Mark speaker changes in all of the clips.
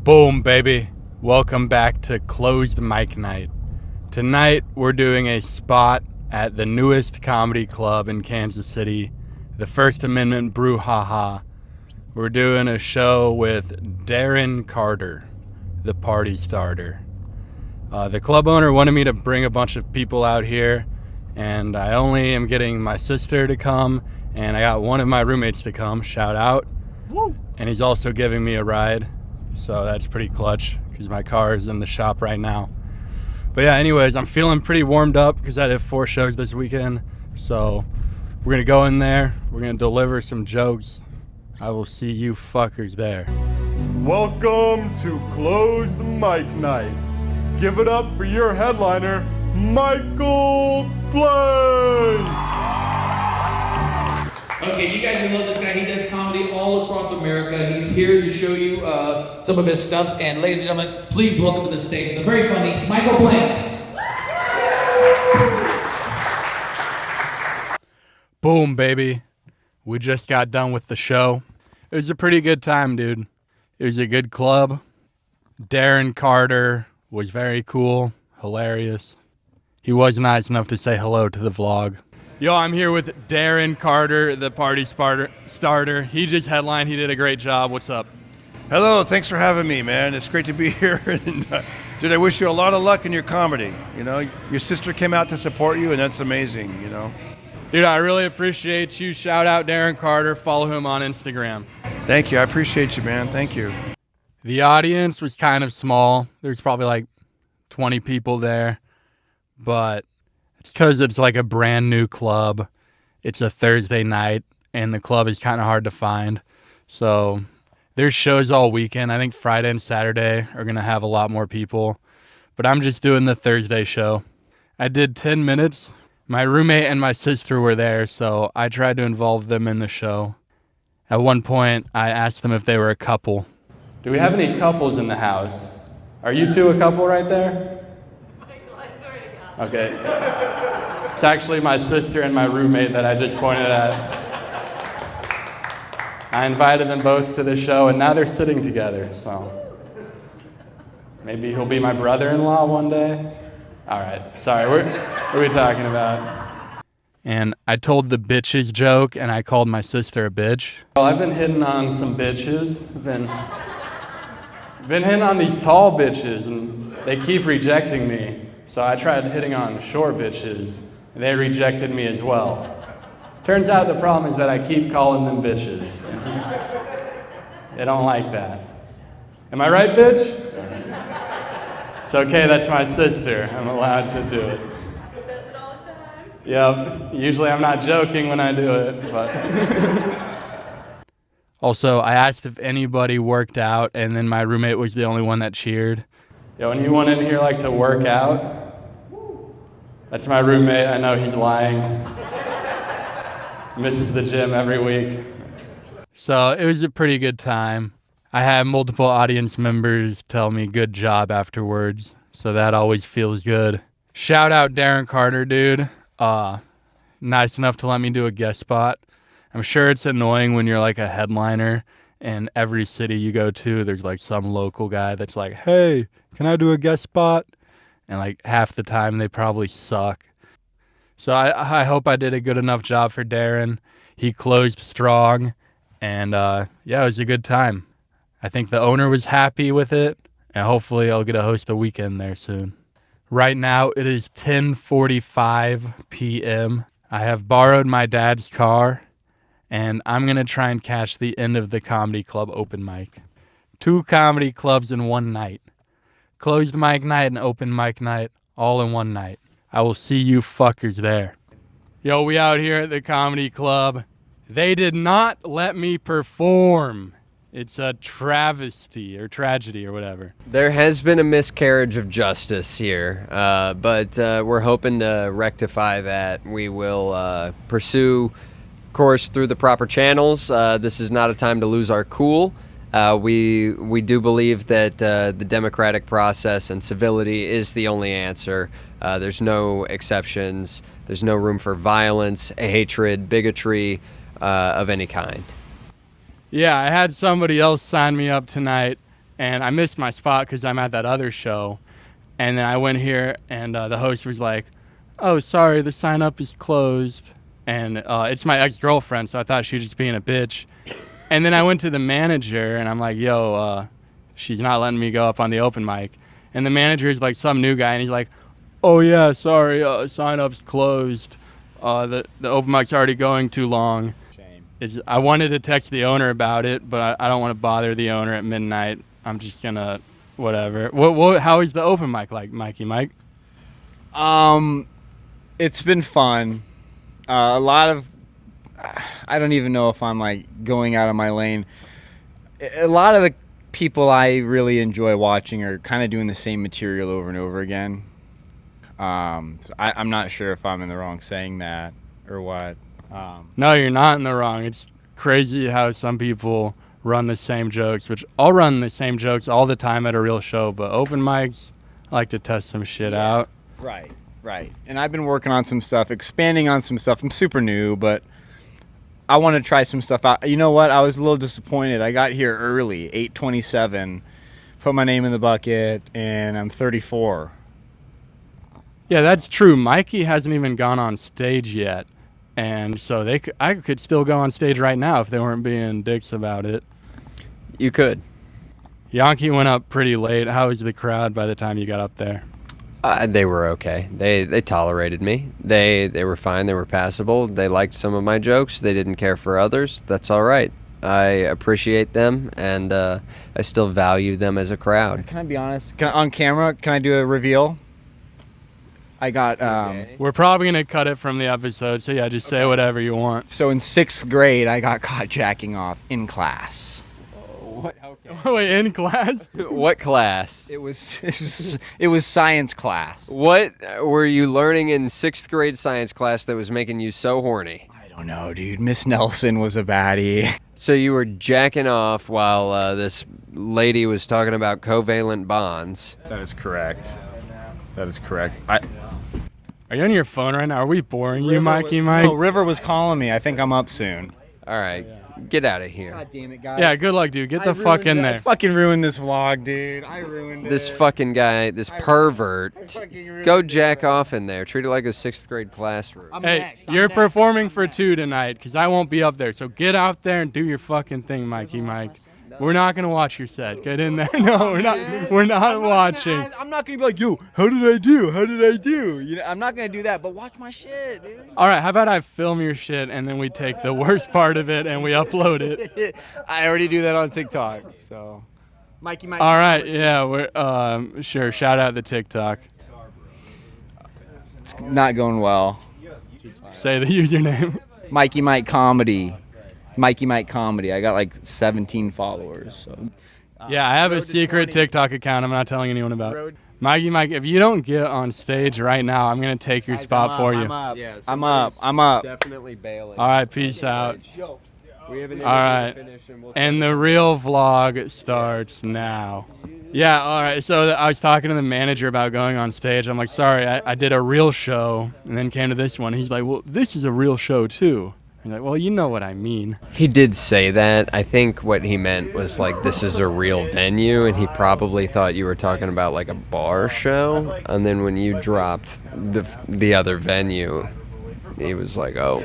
Speaker 1: Boom, baby. Welcome back to Closed Mic Night. Tonight, we're doing a spot at the newest comedy club in Kansas City, the First Amendment Brew. We're doing a show with Darren Carter, the party starter. The club owner wanted me to bring a bunch of people out here, and I only am getting my sister to come, and I got one of my roommates to come, shout out. Woo. And he's also giving me a ride, so that's pretty clutch, because my car is in the shop right now. But yeah, anyways, I'm feeling pretty warmed up, because I did 4 shows this weekend, so we're going to go in there, we're going to deliver some jokes. I will see you fuckers there.
Speaker 2: Welcome to Closed Mic Night. Give it up for your headliner, Michael Blank.
Speaker 3: Okay, you guys will know this guy. He does comedy all across America. He's here to show you some of his stuff. And ladies and gentlemen, please welcome to the stage the very funny Michael Blank.
Speaker 1: Boom, baby. We just got done with the show. It was a pretty good time, dude. It was a good club. Darren Carter was very cool, hilarious. He was nice enough to say hello to the vlog. Yo, I'm here with Darren Carter, the party starter. He just headlined. He did a great job. What's up?
Speaker 4: Hello, thanks for having me, man. It's great to be here. And, dude, I wish you a lot of luck in your comedy. You know, your sister came out to support you, and that's amazing, you know.
Speaker 1: Dude, I really appreciate you. Shout out Darren Carter. Follow him on Instagram.
Speaker 4: Thank you. I appreciate you, man. Thank you.
Speaker 1: The audience was kind of small. There's probably like 20 people there, but it's because it's like a brand new club. It's a Thursday night, and the club is kind of hard to find. So there's shows all weekend. I think Friday and Saturday are going to have a lot more people, but I'm just doing the Thursday show. I did 10 minutes. My roommate and my sister were there, so I tried to involve them in the show. At one point, I asked them if they were a couple. Do we have any couples in the house? Are you two a couple right there? Okay. It's actually my sister and my roommate that I just pointed at. I invited them both to the show, and now they're sitting together, so maybe he'll be my brother-in-law one day. All right, sorry, what are we talking about? And I told the bitches joke, and I called my sister a bitch. Well, I've been hitting on some bitches. I've been hitting on these tall bitches, and they keep rejecting me. So I tried hitting on short bitches, and they rejected me as well. Turns out the problem is that I keep calling them bitches. They don't like that. Am I right, bitch? It's okay, that's my sister. I'm allowed to do it.
Speaker 5: Does it all the time?
Speaker 1: Yep. Usually I'm not joking when I do it, but... Also, I asked if anybody worked out, and then my roommate was the only one that cheered. Yo, anyone in here like to work out? That's my roommate. I know he's lying. Misses the gym every week. So it was a pretty good time. I had multiple audience members tell me good job afterwards, so that always feels good. Shout out Darren Carter, dude. Nice enough to let me do a guest spot. I'm sure it's annoying when you're like a headliner and every city you go to, there's like some local guy that's like, hey, can I do a guest spot? And like half the time they probably suck. So I hope I did a good enough job for Darren. He closed strong, and yeah, it was a good time. I think the owner was happy with it, and hopefully I'll get to host a weekend there soon. Right now it is 10:45 p.m. I have borrowed my dad's car, and I'm going to try and catch the end of the comedy club open mic. 2 comedy clubs in one night. Closed mic night and open mic night, all in one night. I will see you fuckers there. Yo, we out here at the comedy club. They did not let me perform. It's a travesty or tragedy or whatever.
Speaker 6: There has been a miscarriage of justice here, but we're hoping to rectify that. We will pursue course through the proper channels. This is not a time to lose our cool. We do believe that the democratic process and civility is the only answer. There's no exceptions. There's no room for violence, hatred, bigotry of any kind.
Speaker 1: Yeah, I had somebody else sign me up tonight, and I missed my spot because I'm at that other show. And then I went here, and the host was like, "Oh, sorry, the sign up is closed." And it's my ex-girlfriend, so I thought she was just being a bitch. And then I went to the manager, and I'm like, "Yo, she's not letting me go up on the open mic." And the manager is like some new guy, and he's like, "Oh yeah, sorry, sign up's closed. The open mic's already going too long." I wanted to text the owner about it, but I don't want to bother the owner at midnight. I'm just gonna, whatever. How is the open mic like, Mikey Mike?
Speaker 7: It's been fun. A lot of, I don't even know if I'm like going out of my lane. A lot of the people I really enjoy watching are kind of doing the same material over and over again. So I'm not sure if I'm in the wrong saying that or what.
Speaker 1: No, you're not in the wrong. It's crazy how some people run the same jokes, which I'll run the same jokes all the time at a real show, but open mics, I like to test some shit out.
Speaker 7: Right. And I've been working on some stuff, expanding on some stuff. I'm super new, but I want to try some stuff out. You know what? I was a little disappointed. I got here early, 8:27, put my name in the bucket, and I'm 34.
Speaker 1: Yeah, that's true. Mikey hasn't even gone on stage yet. And so I could still go on stage right now if they weren't being dicks about it.
Speaker 6: You could.
Speaker 1: Yankee went up pretty late. How was the crowd by the time you got up there?
Speaker 6: They were okay. They tolerated me. They were fine. They were passable. They liked some of my jokes. They didn't care for others. That's all right. I appreciate them, and I still value them as a crowd.
Speaker 7: Can I be honest? On camera, can I do a reveal? I got
Speaker 1: We're probably going to cut it from the episode, so yeah, just say whatever you want.
Speaker 7: So in 6th grade, I got caught jacking off in class.
Speaker 6: What? Okay.
Speaker 1: Wait, in class?
Speaker 6: What class?
Speaker 7: It was science class.
Speaker 6: What were you learning in 6th grade science class that was making you so horny?
Speaker 7: I don't know, dude. Miss Nelson was a baddie.
Speaker 6: So you were jacking off while this lady was talking about covalent bonds.
Speaker 7: That is correct.
Speaker 1: Are you on your phone right now? Are we boring you, Mikey Mike?
Speaker 7: No, River was calling me. I think I'm up soon.
Speaker 6: All right, get out of here.
Speaker 7: God damn it, guys.
Speaker 1: Yeah, good luck, dude. Get the fuck in
Speaker 7: I
Speaker 1: there.
Speaker 7: fucking ruined this vlog, dude. I ruined
Speaker 6: This
Speaker 7: it.
Speaker 6: fucking guy, this pervert, go jack off in there. Treat it like a 6th grade classroom.
Speaker 1: Hey, you're performing for 2 tonight because I won't be up there. So get out there and do your fucking thing, Mikey Mike. We're not going to watch your set. Get in there. No, we're not. We're not watching.
Speaker 7: I'm not gonna be like, yo, how did I do? You know, I'm not gonna do that. But watch my shit, dude.
Speaker 1: All right, how about I film your shit and then we take the worst part of it and we upload it?
Speaker 7: I already do that on TikTok. So, Mikey.
Speaker 1: All right, yeah, we're sure. Shout out the TikTok.
Speaker 7: It's not going well.
Speaker 1: Say the username.
Speaker 7: Mikey Mike Comedy. Mikey Mike Comedy. I got like 17 followers. So.
Speaker 1: Yeah, I have a secret TikTok account I'm not telling anyone about. Mikey Mike, if you don't get on stage right now, I'm going to take your spot for you.
Speaker 6: Yeah,
Speaker 7: I'm up.
Speaker 6: Definitely bailing.
Speaker 1: All right, peace out.
Speaker 6: We have an
Speaker 1: All right.
Speaker 6: finish and we'll
Speaker 1: And the real vlog starts now. Yeah, all right. So I was talking to the manager about going on stage. I'm like, sorry, I did a real show and then came to this one. He's like, well, this is a real show too. He's like, well, you know what I mean.
Speaker 6: He did say that. I think what he meant was like, this is a real venue, and he probably thought you were talking about like a bar show. And then when you dropped the other venue, he was like, oh.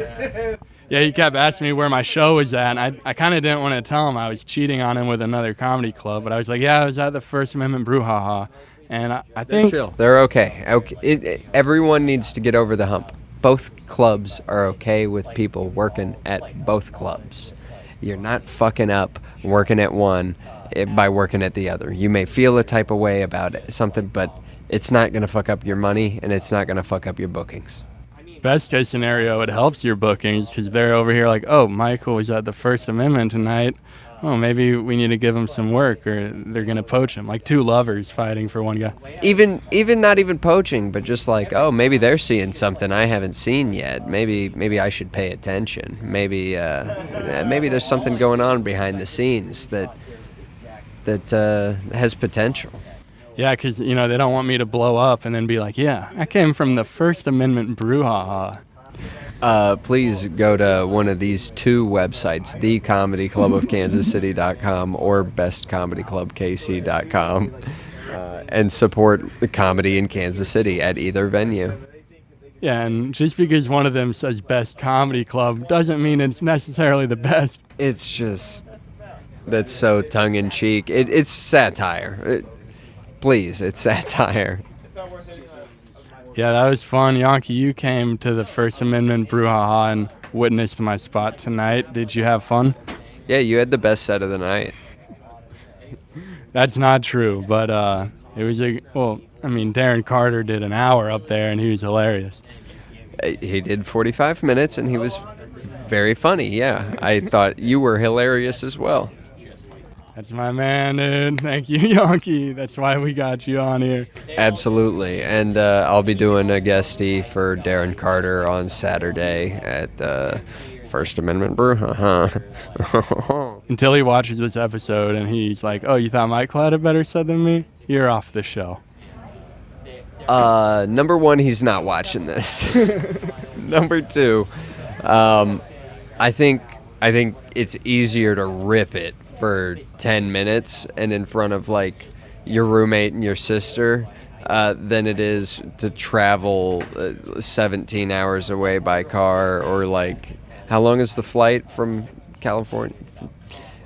Speaker 1: Yeah, he kept asking me where my show was at, and I kind of didn't want to tell him I was cheating on him with another comedy club, but I was like, yeah, I was at the First Amendment Brew, haha. And I think...
Speaker 6: They're okay. Everyone needs to get over the hump. Both clubs are okay with people working at both clubs. You're not fucking up working at one by working at the other. You may feel a type of way about something, but it's not going to fuck up your money, and it's not going to fuck up your bookings.
Speaker 1: Best case scenario, it helps your bookings because they're over here like, oh, Michael was at the First Amendment tonight. Oh, maybe we need to give him some work or they're going to poach him. Like two lovers fighting for one guy.
Speaker 6: Even not even poaching, but just like, oh, maybe they're seeing something I haven't seen yet. Maybe I should pay attention. Maybe there's something going on behind the scenes that has potential.
Speaker 1: Yeah, because, they don't want me to blow up and then be like, yeah, I came from the First Amendment brouhaha.
Speaker 6: Please go to one of these two websites, thecomedyclubofkansascity.com or bestcomedyclubkc.com, and support the comedy in Kansas City at either venue.
Speaker 1: Yeah, and just because one of them says best comedy club doesn't mean it's necessarily the best.
Speaker 6: It's just, that's so tongue-in-cheek. It's satire. Please, it's satire.
Speaker 1: Yeah, that was fun. Yankee, you came to the First Amendment brouhaha and witnessed my spot tonight. Did you have fun?
Speaker 6: Yeah, you had the best set of the night.
Speaker 1: That's not true, but it was Darren Carter did an hour up there, and he was hilarious.
Speaker 6: He did 45 minutes, and he was very funny, yeah. I thought you were hilarious as well.
Speaker 1: That's my man, dude. Thank you, Yankee. That's why we got you on here.
Speaker 6: Absolutely, and I'll be doing a guestie for Darren Carter on Saturday at First Amendment Brew.
Speaker 1: Until he watches this episode and he's like, oh, you thought Michael had a better set than me? You're off the show.
Speaker 6: Number one, he's not watching this. Number two, I think it's easier to rip it for 10 minutes and in front of like your roommate and your sister than it is to travel 17 hours away by car, or like, how long is the flight from California?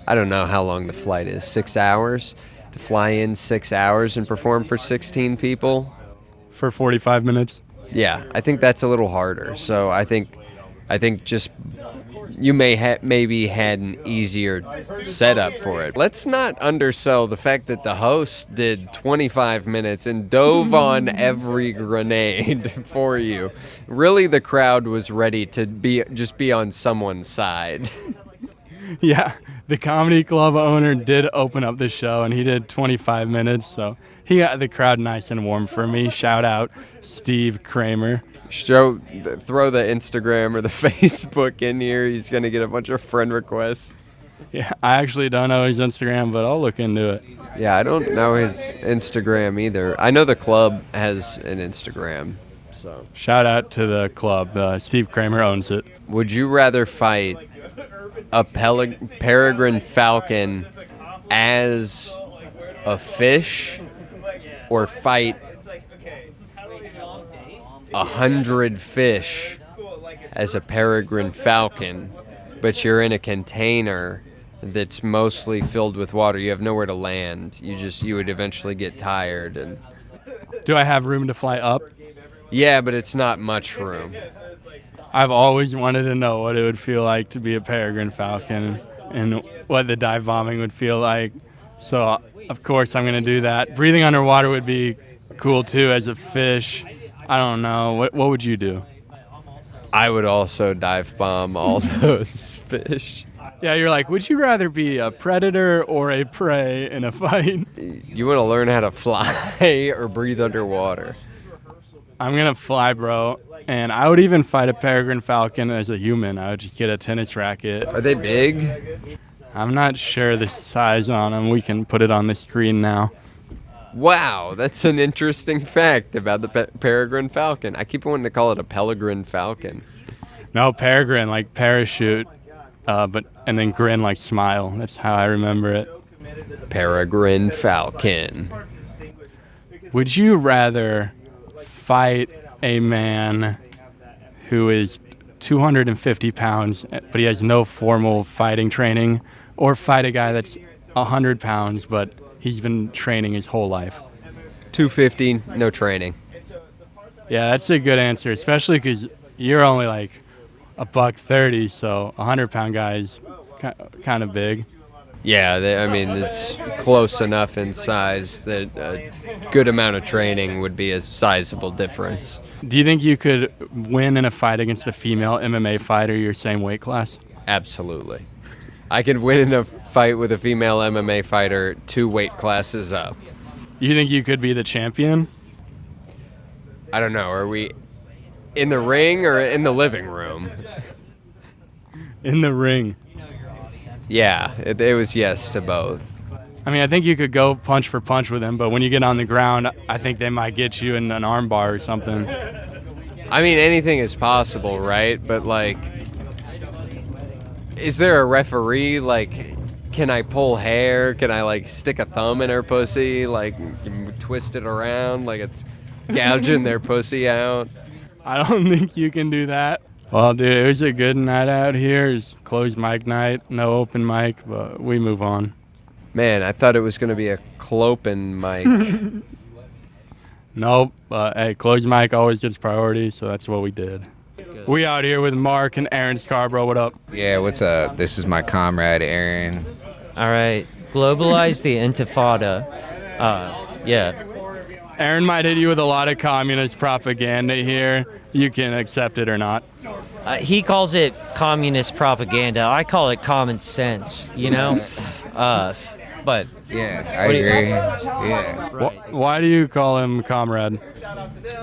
Speaker 6: I don't know how long the flight is. 6 hours? To fly in 6 hours and perform for 16 people?
Speaker 1: For 45 minutes?
Speaker 6: Yeah, I think that's a little harder. So I think just you maybe had an easier setup for it. Let's not undersell the fact that the host did 25 minutes and dove on every grenade for you. Really, the crowd was ready to be on someone's side.
Speaker 1: Yeah, the comedy club owner did open up the show, and he did 25 minutes, so he got the crowd nice and warm for me. Shout out Steve Kramer.
Speaker 6: Throw the Instagram or the Facebook in here. He's going to get a bunch of friend requests.
Speaker 1: Yeah, I actually don't know his Instagram, but I'll look into it.
Speaker 6: Yeah, I don't know his Instagram either. I know the club has an Instagram. So
Speaker 1: shout out to the club. Steve Kramer owns it.
Speaker 6: Would you rather fight a peregrine falcon as a fish, or fight 100 fish as a peregrine falcon, but you're in a container that's mostly filled with water? You have nowhere to land. You would eventually get tired. And
Speaker 1: do I have room to fly up?
Speaker 6: Yeah, but it's not much room.
Speaker 1: I've always wanted to know what it would feel like to be a peregrine falcon and what the dive bombing would feel like. So, of course, I'm going to do that. Breathing underwater would be cool, too, as a fish. I don't know. What would you do?
Speaker 6: I would also dive bomb all those fish.
Speaker 1: Yeah, you're like, would you rather be a predator or a prey in a fight?
Speaker 6: You want to learn how to fly or breathe underwater?
Speaker 1: I'm going to fly, bro. And I would even fight a peregrine falcon as a human. I would just get a tennis racket.
Speaker 6: Are they big?
Speaker 1: I'm not sure the size on them. We can put it on the screen now.
Speaker 6: Wow, that's an interesting fact about the peregrine falcon. I keep wanting to call it a peregrine falcon.
Speaker 1: No, peregrine, like parachute, and then grin like smile. That's how I remember it.
Speaker 6: Peregrine falcon.
Speaker 1: Would you rather fight a man who is 250 pounds, but he has no formal fighting training, or fight a guy that's 100 pounds, but he's been training his whole life?
Speaker 6: 250, no training.
Speaker 1: Yeah, that's a good answer, especially because you're only like $130, so a 100-pound guy is kind of big.
Speaker 6: Yeah, it's close enough in size that a good amount of training would be a sizable difference.
Speaker 1: Do you think you could win in a fight against a female MMA fighter your same weight class?
Speaker 6: Absolutely. I could win in a fight with a female MMA fighter 2 weight classes up.
Speaker 1: You think you could be the champion?
Speaker 6: I don't know. Are we in the ring or in the living room?
Speaker 1: In the ring.
Speaker 6: Yeah, it was yes to both.
Speaker 1: I mean, I think you could go punch for punch with him, but when you get on the ground, I think they might get you in an arm bar or something.
Speaker 6: I mean, anything is possible, right? But, like, is there a referee? Like, can I pull hair? Can I, like, stick a thumb in her pussy? Like, twist it around like it's gouging their pussy out?
Speaker 1: I don't think you can do that. Well, dude, it was a good night out here. It's closed mic night, no open mic, but we move on.
Speaker 6: Man, I thought it was going to be a clopen mic.
Speaker 1: Nope, but hey, closed mic always gets priority, so that's what we did. We out here with Mark and Aaron Scarborough. What up?
Speaker 8: Yeah, what's up? This is my comrade, Aaron.
Speaker 9: All right. Globalize the intifada. Yeah.
Speaker 1: Aaron might hit you with a lot of communist propaganda here. You can accept it or not.
Speaker 9: He calls it communist propaganda. I call it common sense, you know? But
Speaker 8: Yeah, I agree. Yeah.
Speaker 1: Why do you call him comrade?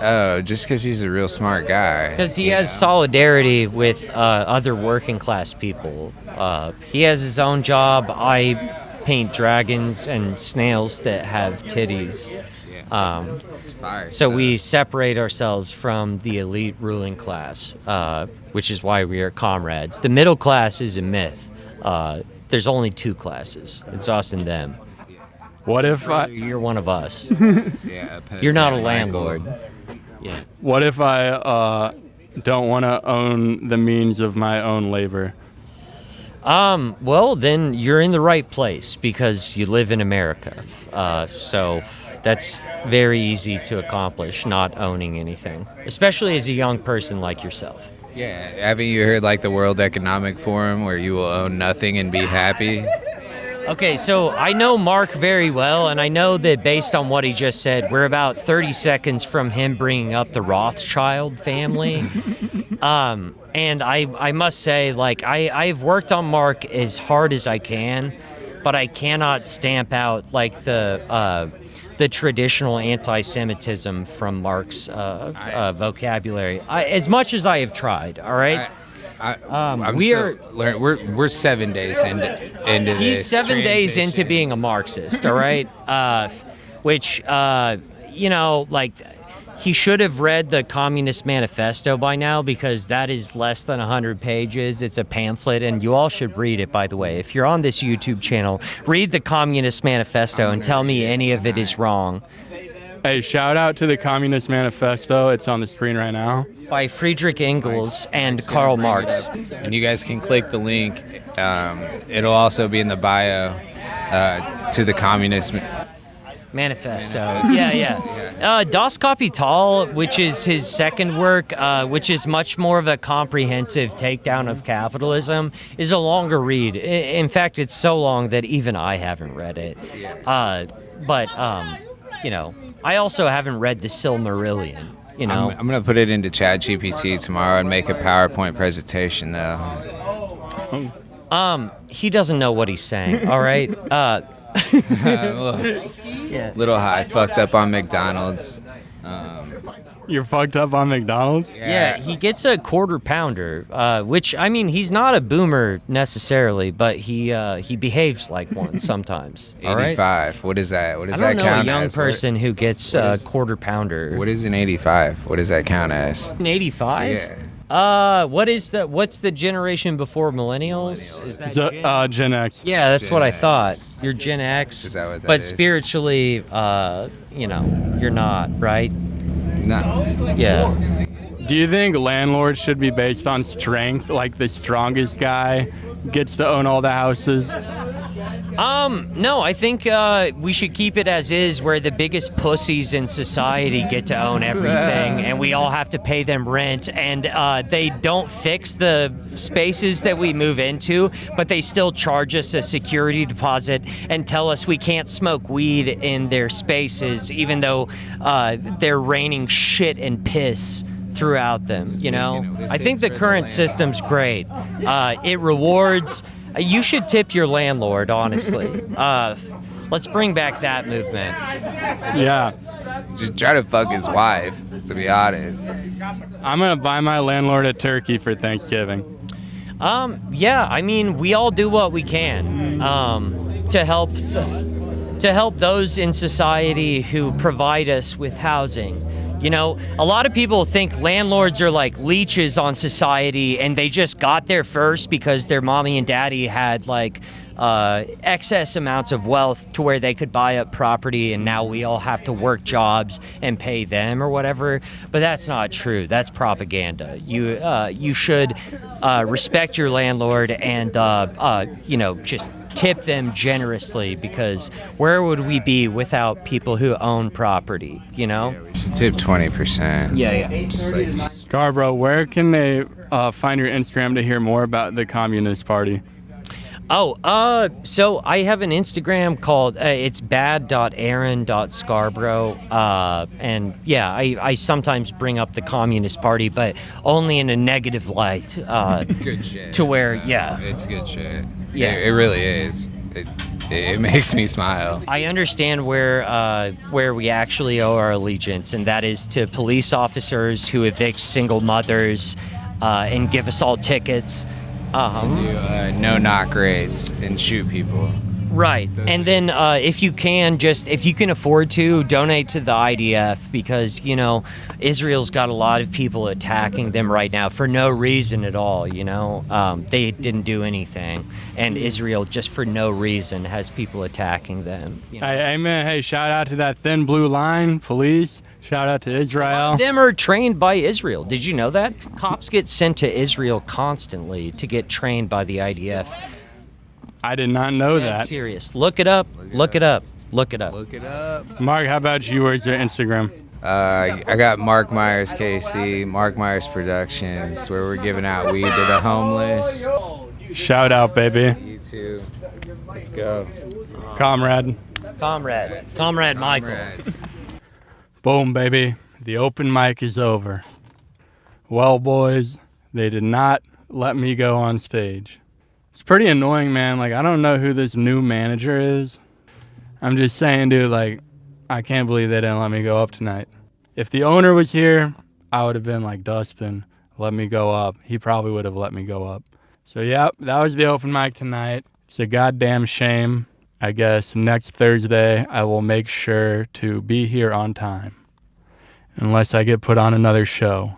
Speaker 8: Oh, just because he's a real smart guy.
Speaker 9: because he has solidarity with other working class people. He has his own job. I paint dragons and snails that have titties.
Speaker 8: It's fire
Speaker 9: So
Speaker 8: stuff.
Speaker 9: we separate ourselves from the elite ruling class, which is why we are comrades. The middle class is a myth. There's only two classes. It's us and them.
Speaker 1: What if
Speaker 9: You're one of us.
Speaker 8: Yeah,
Speaker 9: You're not a
Speaker 8: Michael.
Speaker 9: landlord. Yeah.
Speaker 1: What if I don't want to own the means of my own labor?
Speaker 9: Well, then you're in the right place because you live in America. So that's very easy to accomplish, not owning anything, especially as a young person like yourself.
Speaker 8: Yeah, haven't you heard like the World Economic Forum where you will own nothing and be happy?
Speaker 9: Okay, so I know Mark very well, and I know that based on what he just said, we're about 30 seconds from him bringing up the Rothschild family. And I must say, like, I've worked on Mark as hard as I can, but I cannot stamp out, like, the traditional anti-Semitism from Mark's vocabulary. As much as I have tried, all right?
Speaker 8: We're 7 days into this.
Speaker 9: He's 7 days into
Speaker 8: transition.
Speaker 9: being a Marxist, all right? Which, you know, like, he should have read the Communist Manifesto by now because that is less than 100 pages. It's a pamphlet, and you all should read it, by the way. If you're on this YouTube channel, read the Communist Manifesto and tell me any of it is wrong.
Speaker 1: Hey, shout out to the Communist Manifesto. It's on the screen right now.
Speaker 9: By Friedrich Engels and Karl Marx.
Speaker 8: And you guys can click the link. It'll also be in the bio to the Communist
Speaker 9: Manifesto. Yeah. Das Kapital, which is his second work, which is much more of a comprehensive takedown of capitalism, is a longer read. In fact, it's so long that even I haven't read it. But you know, I also haven't read the Silmarillion. You know,
Speaker 8: I'm gonna put it into ChatGPT tomorrow and make a PowerPoint presentation though.
Speaker 9: he doesn't know what he's saying. All right.
Speaker 8: Little high, fucked up on McDonald's.
Speaker 1: You're fucked up on McDonald's?
Speaker 9: Yeah, he gets a quarter pounder, which, I mean, he's not a boomer necessarily, but he behaves like one sometimes. All right?
Speaker 8: 85. What is that? What does
Speaker 9: I
Speaker 8: that
Speaker 9: don't know a
Speaker 8: count
Speaker 9: young
Speaker 8: as?
Speaker 9: person who gets a quarter pounder.
Speaker 8: What is an 85? What does that count as?
Speaker 9: An 85?
Speaker 8: Yeah.
Speaker 9: What's the generation before millennials? Is that
Speaker 1: Gen X.
Speaker 9: Yeah, that's
Speaker 8: Gen
Speaker 9: what I
Speaker 8: X.
Speaker 9: thought. You're Gen X.
Speaker 8: Is that what that
Speaker 9: but
Speaker 8: is?
Speaker 9: spiritually, you know, you're not, right?
Speaker 8: No.
Speaker 9: Yeah.
Speaker 1: Do you think landlords should be based on strength, like the strongest guy gets to own all the houses?
Speaker 9: No, I think we should keep it as is, where the biggest pussies in society get to own everything, and we all have to pay them rent, and they don't fix the spaces that we move into, but they still charge us a security deposit and tell us we can't smoke weed in their spaces, even though they're raining shit and piss throughout them, you know? I think the current system's great. It rewards... You should tip your landlord, honestly. Let's bring back that movement.
Speaker 1: Yeah.
Speaker 8: Just try to fuck his wife, to be honest.
Speaker 1: I'm going to buy my landlord a turkey for Thanksgiving.
Speaker 9: Yeah, I mean, we all do what we can to help. to help those in society who provide us with housing. You know, a lot of people think landlords are like leeches on society and they just got there first because their mommy and daddy had like excess amounts of wealth to where they could buy up property, and now we all have to work jobs and pay them or whatever. But that's not true. That's propaganda. You should respect your landlord and just tip them generously, because where would we be without people who own property, you know?
Speaker 8: We should tip 20%.
Speaker 9: Yeah.
Speaker 8: Just like
Speaker 1: Scarborough, where can they find your Instagram to hear more about the Communist Party?
Speaker 9: So I have an Instagram called, it's bad.aaron.scarborough, and yeah, I sometimes bring up the Communist Party, but only in a negative light.
Speaker 8: good shit.
Speaker 9: To where, yeah.
Speaker 8: It's good shit.
Speaker 9: Yeah.
Speaker 8: It really is. It makes me smile.
Speaker 9: I understand where we actually owe our allegiance, and that is to police officers who evict single mothers and give us all tickets.
Speaker 8: Do no-knock raids and shoot people.
Speaker 9: Right. And then if you can afford to, donate to the IDF, because, you know, Israel's got a lot of people attacking them right now for no reason at all, you know. They didn't do anything. And Israel, just for no reason, has people attacking them. You know?
Speaker 1: Hey, amen. Hey, shout out to that thin blue line police. Shout out to Israel.
Speaker 9: Them are trained by Israel. Did you know that? Cops get sent to Israel constantly to get trained by the IDF.
Speaker 1: I did not know that.
Speaker 9: Serious. Look it up. Look it up.
Speaker 8: Look it up.
Speaker 1: Mark, how about you? Where's your Instagram?
Speaker 8: I got Mark Myers KC, Mark Myers Productions, where we're giving out weed to the homeless.
Speaker 1: Shout out, baby.
Speaker 8: You too. Let's go.
Speaker 1: Comrade
Speaker 9: Michael.
Speaker 8: Comrades.
Speaker 1: Boom, baby. The open mic is over. Well, boys, they did not let me go on stage. It's pretty annoying, man. Like, I don't know who this new manager is. I'm just saying, dude, like, I can't believe they didn't let me go up tonight. If the owner was here, I would have been like, Dustin, let me go up. He probably would have let me go up. So, yeah, that was the open mic tonight. It's a goddamn shame. I guess next Thursday I will make sure to be here on time, unless I get put on another show.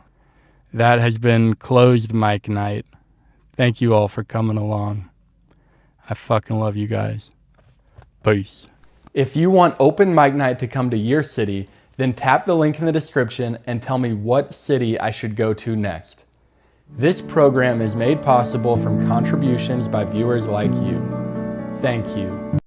Speaker 1: That has been Closed Mic Night. Thank you all for coming along. I fucking love you guys. Peace. If you want Open Mic Night to come to your city, then tap the link in the description and tell me what city I should go to next. This program is made possible from contributions by viewers like you. Thank you.